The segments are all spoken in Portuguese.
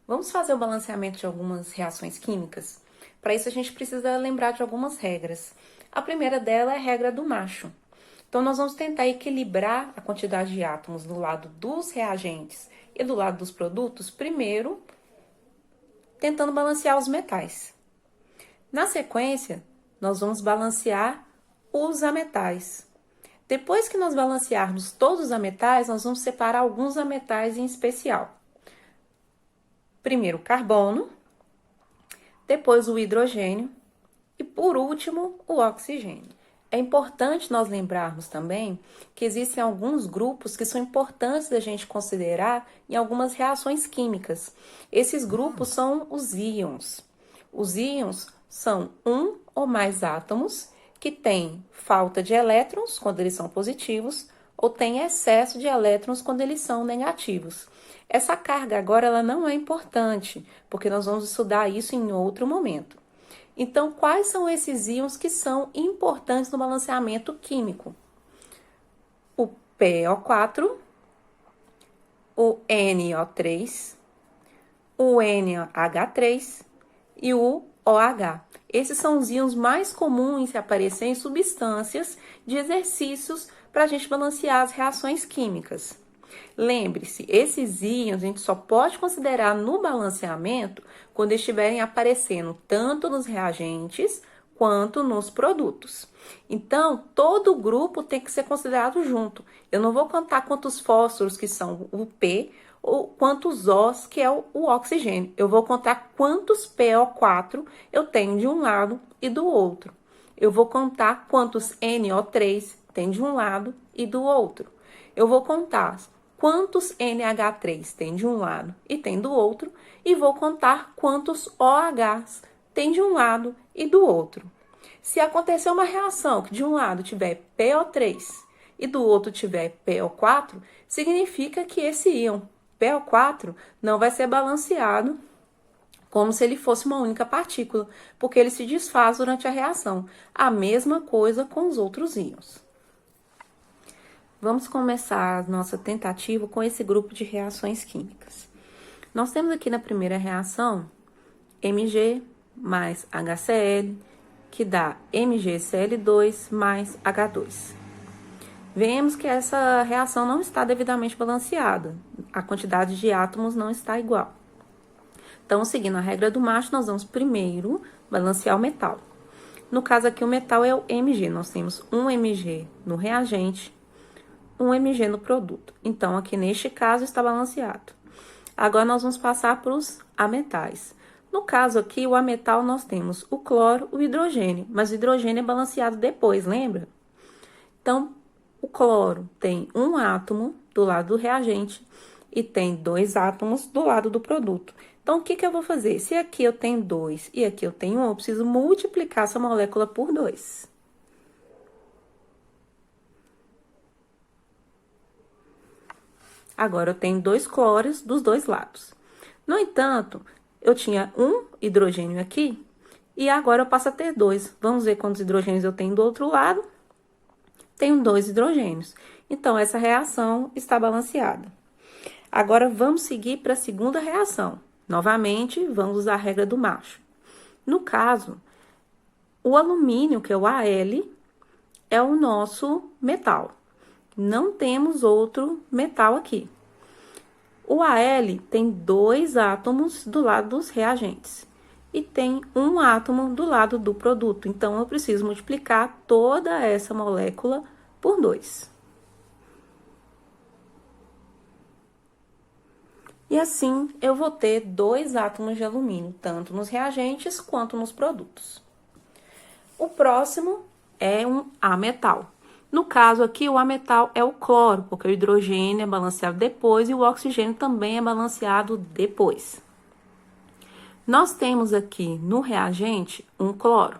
Vamos fazer o balanceamento de algumas reações químicas? Para isso, a gente precisa lembrar de algumas regras. A primeira dela é a regra do macho. Então, nós vamos tentar equilibrar a quantidade de átomos do lado dos reagentes e do lado dos produtos, primeiro, tentando balancear os metais. Na sequência, nós vamos balancear os ametais. Depois que nós balancearmos todos os ametais, nós vamos separar alguns ametais em especial. Primeiro o carbono, depois o hidrogênio e, por último, o oxigênio. É importante nós lembrarmos também que existem alguns grupos que são importantes da gente considerar em algumas reações químicas. Esses grupos são os íons. Os íons são um ou mais átomos que têm falta de elétrons quando eles são positivos ou têm excesso de elétrons quando eles são negativos. Essa carga agora ela não é importante, porque nós vamos estudar isso em outro momento. Então, quais são esses íons que são importantes no balanceamento químico? O PO4, o NO3, o NH3 e o OH. Esses são os íons mais comuns em aparecer em substâncias de exercícios para a gente balancear as reações químicas. Lembre-se, esses íons a gente só pode considerar no balanceamento quando estiverem aparecendo tanto nos reagentes quanto nos produtos. Então, todo o grupo tem que ser considerado junto. Eu não vou contar quantos fósforos que são o P ou quantos Os que é o oxigênio. Eu vou contar quantos PO4 eu tenho de um lado e do outro. Eu vou contar quantos NO3 tem de um lado e do outro. Eu vou contar quantos NH3 tem de um lado e tem do outro, e vou contar quantos OHs tem de um lado e do outro. Se acontecer uma reação que de um lado tiver PO3 e do outro tiver PO4, significa que esse íon PO4 não vai ser balanceado como se ele fosse uma única partícula, porque ele se desfaz durante a reação. A mesma coisa com os outros íons. Vamos começar a nossa tentativa com esse grupo de reações químicas. Nós temos aqui na primeira reação Mg mais HCl, que dá MgCl2 mais H2. Vemos que essa reação não está devidamente balanceada, a quantidade de átomos não está igual. Então, seguindo a regra do macho, nós vamos primeiro balancear o metal. No caso aqui, o metal é o Mg, nós temos um Mg no reagente, um Mg no produto. Então, aqui neste caso, está balanceado. Agora, nós vamos passar para os ametais. No caso aqui, o ametal, nós temos o cloro, o hidrogênio, mas o hidrogênio é balanceado depois, lembra? Então, o cloro tem um átomo do lado do reagente e tem 2 átomos do lado do produto. Então, o que eu vou fazer? Se aqui eu tenho 2 e aqui eu tenho 1, eu preciso multiplicar essa molécula por 2. Agora, eu tenho 2 cloros dos dois lados. No entanto, eu tinha um hidrogênio aqui e agora eu passo a ter 2. Vamos ver quantos hidrogênios eu tenho do outro lado. Tenho 2 hidrogênios. Então, essa reação está balanceada. Agora, vamos seguir para a segunda reação. Novamente, vamos usar a regra do macho. No caso, o alumínio, que é o Al, é o nosso metal. Não temos outro metal aqui. O Al tem 2 átomos do lado dos reagentes e tem um átomo do lado do produto. Então, eu preciso multiplicar toda essa molécula por 2. E assim, eu vou ter 2 átomos de alumínio, tanto nos reagentes quanto nos produtos. O próximo é um ametal. No caso aqui, o ametal é o cloro, porque o hidrogênio é balanceado depois e o oxigênio também é balanceado depois. Nós temos aqui no reagente um cloro.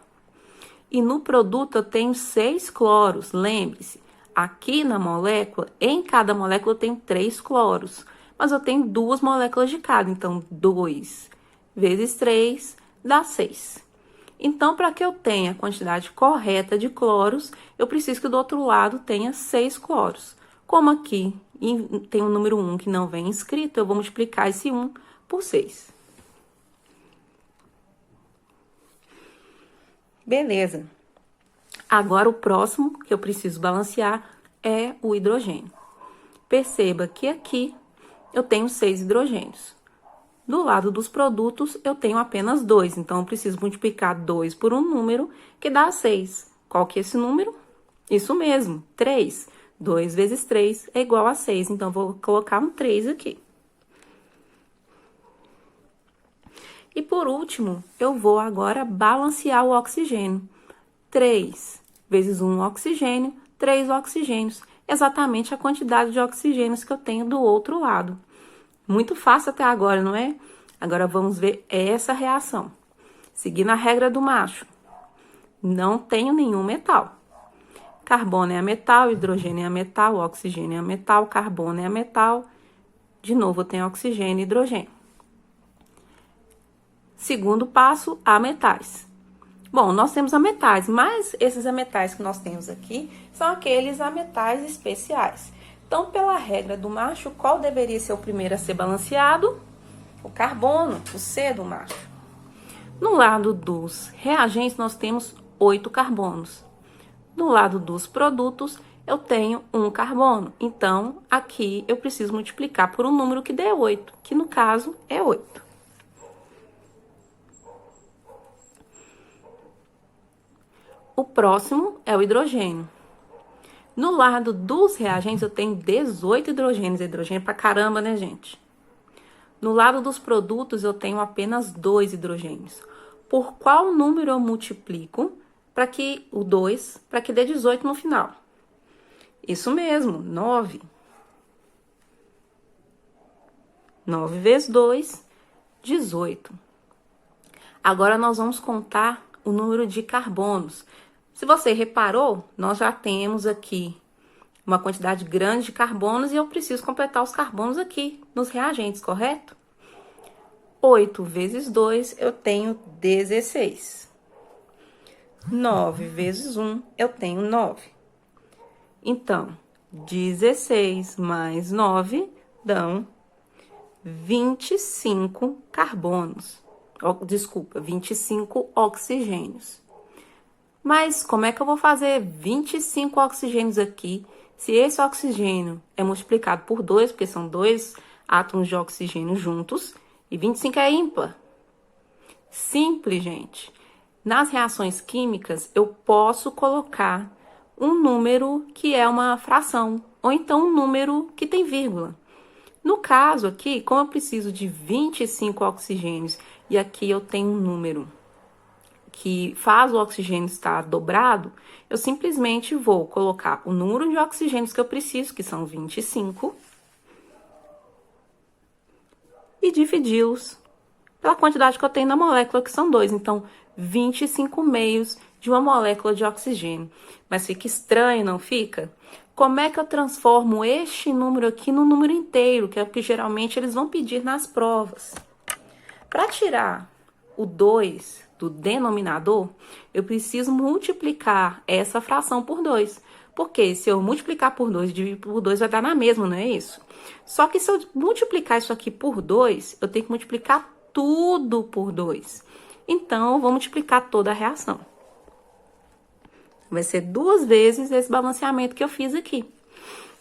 E no produto eu tenho 6 cloros, lembre-se. Aqui na molécula, em cada molécula eu tenho 3 cloros. Mas eu tenho 2 moléculas de cada, então 2 vezes 3 dá 6. Então, para que eu tenha a quantidade correta de cloros, eu preciso que do outro lado tenha 6 cloros. Como aqui tem o número 1 que não vem escrito, eu vou multiplicar esse 1 por 6. Beleza. Agora, o próximo que eu preciso balancear é o hidrogênio. Perceba que aqui eu tenho 6 hidrogênios. Do lado dos produtos, eu tenho apenas 2. Então, eu preciso multiplicar 2 por um número que dá 6. Qual que é esse número? Isso mesmo, 3. 2 vezes 3 é igual a 6. Então, eu vou colocar um 3 aqui. E por último, eu vou agora balancear o oxigênio. 3 vezes 1 oxigênio, 3 oxigênios. Exatamente a quantidade de oxigênios que eu tenho do outro lado. Muito fácil até agora, não é? Agora vamos ver essa reação. Seguindo a regra do macho. Não tenho nenhum metal. Carbono é metal, hidrogênio é metal, oxigênio é metal, carbono é metal. De novo, eu tenho oxigênio e hidrogênio. Segundo passo, ametais. Bom, nós temos ametais, mas esses ametais que nós temos aqui são aqueles ametais especiais. Então, pela regra do macho, qual deveria ser o primeiro a ser balanceado? O carbono, o C do macho. No lado dos reagentes, nós temos 8 carbonos. No lado dos produtos, eu tenho 1 carbono. Então, aqui eu preciso multiplicar por um número que dê 8, que no caso é 8. O próximo é o hidrogênio. No lado dos reagentes, eu tenho 18 hidrogênios. Hidrogênio pra caramba, né, gente? No lado dos produtos, eu tenho apenas 2 hidrogênios. Por qual número eu multiplico para que o 2, para que dê 18 no final? Isso mesmo, 9. 9 vezes 2, 18. Agora, nós vamos contar o número de carbonos. Se você reparou, nós já temos aqui uma quantidade grande de carbonos e eu preciso completar os carbonos aqui nos reagentes, correto? 8 vezes 2, eu tenho 16. 9 vezes 1, eu tenho 9. Então, 16 mais 9 dão 25 carbonos. Desculpa, 25 oxigênios. Mas como é que eu vou fazer 25 oxigênios aqui, se esse oxigênio é multiplicado por 2, porque são 2 átomos de oxigênio juntos, e 25 é ímpar? Simples, gente. Nas reações químicas, eu posso colocar um número que é uma fração, ou então um número que tem vírgula. No caso aqui, como eu preciso de 25 oxigênios, e aqui eu tenho um número que faz o oxigênio estar dobrado, eu simplesmente vou colocar o número de oxigênios que eu preciso, que são 25, e dividi-los pela quantidade que eu tenho na molécula, que são 2. Então, 25 meios de uma molécula de oxigênio. Mas fica estranho, não fica? Como é que eu transformo este número aqui no número inteiro, que é o que geralmente eles vão pedir nas provas? Para tirar o 2 do denominador, eu preciso multiplicar essa fração por 2. Porque se eu multiplicar por 2 e dividir por 2, vai dar na mesma, não é isso? Só que se eu multiplicar isso aqui por 2, eu tenho que multiplicar tudo por 2. Então, eu vou multiplicar toda a reação. Vai ser 2 vezes esse balanceamento que eu fiz aqui.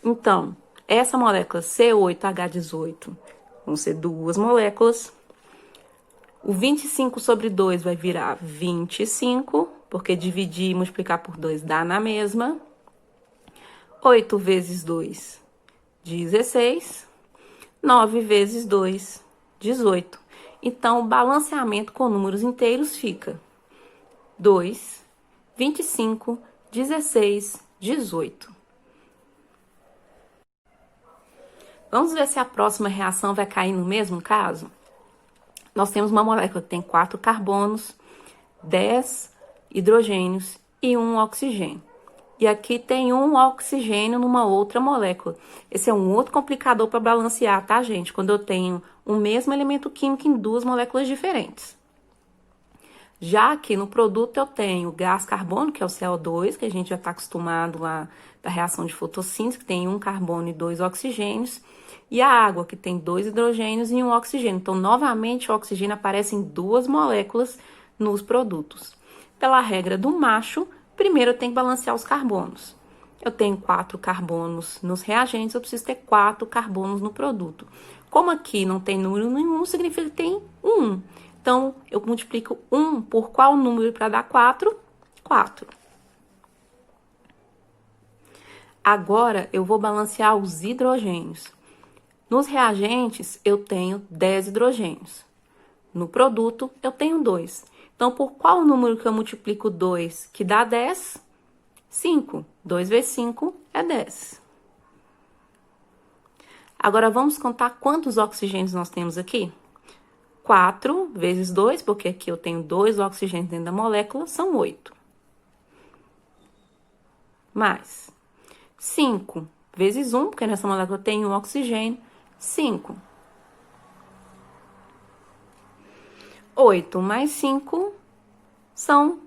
Então, essa molécula C8H18 vão ser 2 moléculas. O 25 sobre 2 vai virar 25, porque dividir e multiplicar por 2 dá na mesma. 8 vezes 2, 16. 9 vezes 2, 18. Então, o balanceamento com números inteiros fica 2, 25, 16, 18. Vamos ver se a próxima reação vai cair no mesmo caso? Nós temos uma molécula que tem 4 carbonos, 10 hidrogênios e 1 oxigênio. E aqui tem 1 oxigênio numa outra molécula. Esse é um outro complicador para balancear, tá, gente? Quando eu tenho o mesmo elemento químico em 2 moléculas diferentes. Já aqui no produto eu tenho gás carbônico, que é o CO2, que a gente já está acostumado lá da reação de fotossíntese, que tem 1 carbono e 2 oxigênios. E a água, que tem 2 hidrogênios e 1 oxigênio. Então, novamente, o oxigênio aparece em 2 moléculas nos produtos. pela regra do macho, primeiro eu tenho que balancear os carbonos. Eu tenho 4 carbonos nos reagentes, eu preciso ter 4 carbonos no produto. Como aqui não tem número nenhum, significa que tem 1. Então, eu multiplico 1 por qual número para dar 4? 4. Agora, eu vou balancear os hidrogênios. Nos reagentes, eu tenho 10 hidrogênios. No produto, eu tenho 2. Então, por qual número que eu multiplico 2, que dá 10? 5. 2 vezes 5 é 10. Agora, vamos contar quantos oxigênios nós temos aqui? 4 vezes 2, porque aqui eu tenho 2 oxigênios dentro da molécula, são 8. Mais 5 vezes 1, porque nessa molécula tem um oxigênio, 5. 8 mais 5 são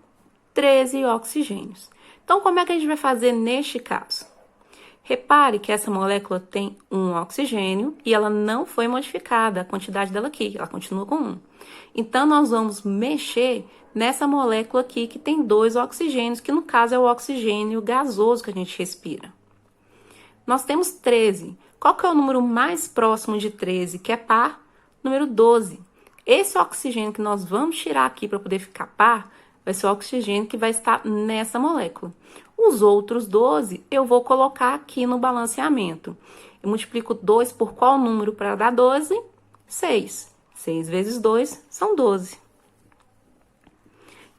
13 oxigênios. Então, como é que a gente vai fazer neste caso? Repare que essa molécula tem um oxigênio e ela não foi modificada, a quantidade dela aqui, ela continua com 1. Então, nós vamos mexer nessa molécula aqui que tem 2 oxigênios, que no caso é o oxigênio gasoso que a gente respira. Nós temos 13. Qual que é o número mais próximo de 13, que é par? Número 12. Esse oxigênio que nós vamos tirar aqui para poder ficar par, vai ser o oxigênio que vai estar nessa molécula. Os outros 12 eu vou colocar aqui no balanceamento. Eu multiplico 2 por qual número para dar 12? 6. 6 vezes 2 são 12.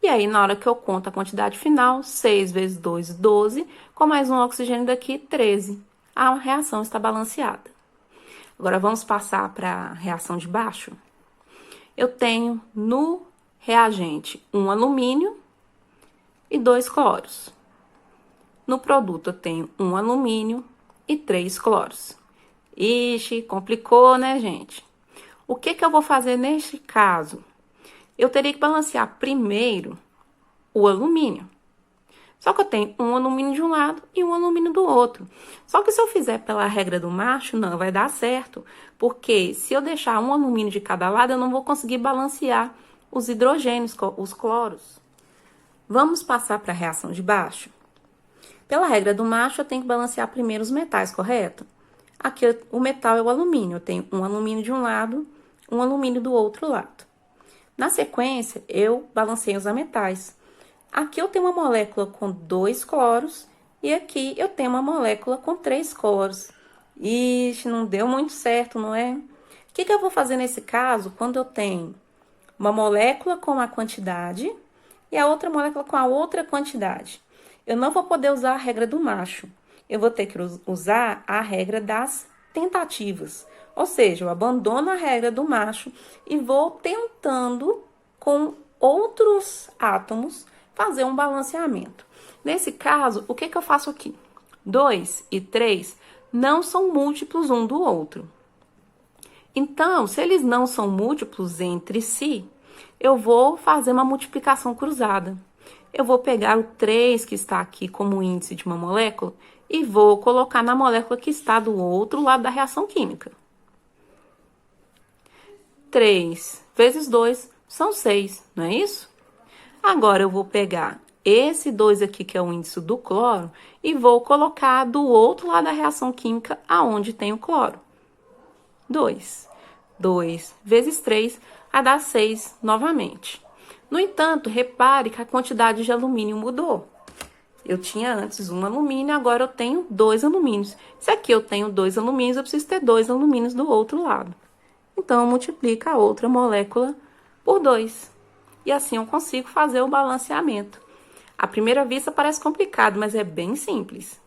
E aí, na hora que eu conto a quantidade final, 6 vezes 2, 12, com mais um oxigênio daqui, 13. A reação está balanceada. Agora, vamos passar para a reação de baixo. Eu tenho no reagente um alumínio e 2 cloros. No produto, eu tenho um alumínio e 3 cloros. Ixi, complicou, né, gente? O que que eu vou fazer neste caso? Eu teria que balancear primeiro o alumínio. Só que eu tenho um alumínio de um lado e um alumínio do outro. Só que se eu fizer pela regra do macho, não vai dar certo. Porque se eu deixar um alumínio de cada lado, eu não vou conseguir balancear os hidrogênios, os cloros. Vamos passar para a reação de baixo? Pela regra do macho, eu tenho que balancear primeiro os metais, correto? Aqui o metal é o alumínio. Eu tenho um alumínio de um lado, um alumínio do outro lado. Na sequência, eu balancei os ametais. Aqui eu tenho uma molécula com 2 cloros e aqui eu tenho uma molécula com 3 cloros. Ixi, não deu muito certo, não é? O que que eu vou fazer nesse caso quando eu tenho uma molécula com uma quantidade e a outra molécula com a outra quantidade? Eu não vou poder usar a regra do macho. Eu vou ter que usar a regra das tentativas. Ou seja, eu abandono a regra do macho e vou tentando com outros átomos fazer um balanceamento. Nesse caso, o que que eu faço aqui? 2 e 3 não são múltiplos um do outro. Então, se eles não são múltiplos entre si, eu vou fazer uma multiplicação cruzada. Eu vou pegar o 3 que está aqui como índice de uma molécula e vou colocar na molécula que está do outro lado da reação química. 3 vezes 2 são 6, não é isso? Agora, eu vou pegar esse 2 aqui, que é o índice do cloro, e vou colocar do outro lado da reação química, aonde tem o cloro. 2. 2 vezes 3 vai dar 6 novamente. No entanto, repare que a quantidade de alumínio mudou. Eu tinha antes um alumínio, agora eu tenho 2 alumínios. Se aqui eu tenho 2 alumínios, eu preciso ter 2 alumínios do outro lado. Então, multiplica a outra molécula por 2. E assim eu consigo fazer o balanceamento. À primeira vista parece complicado, mas é bem simples.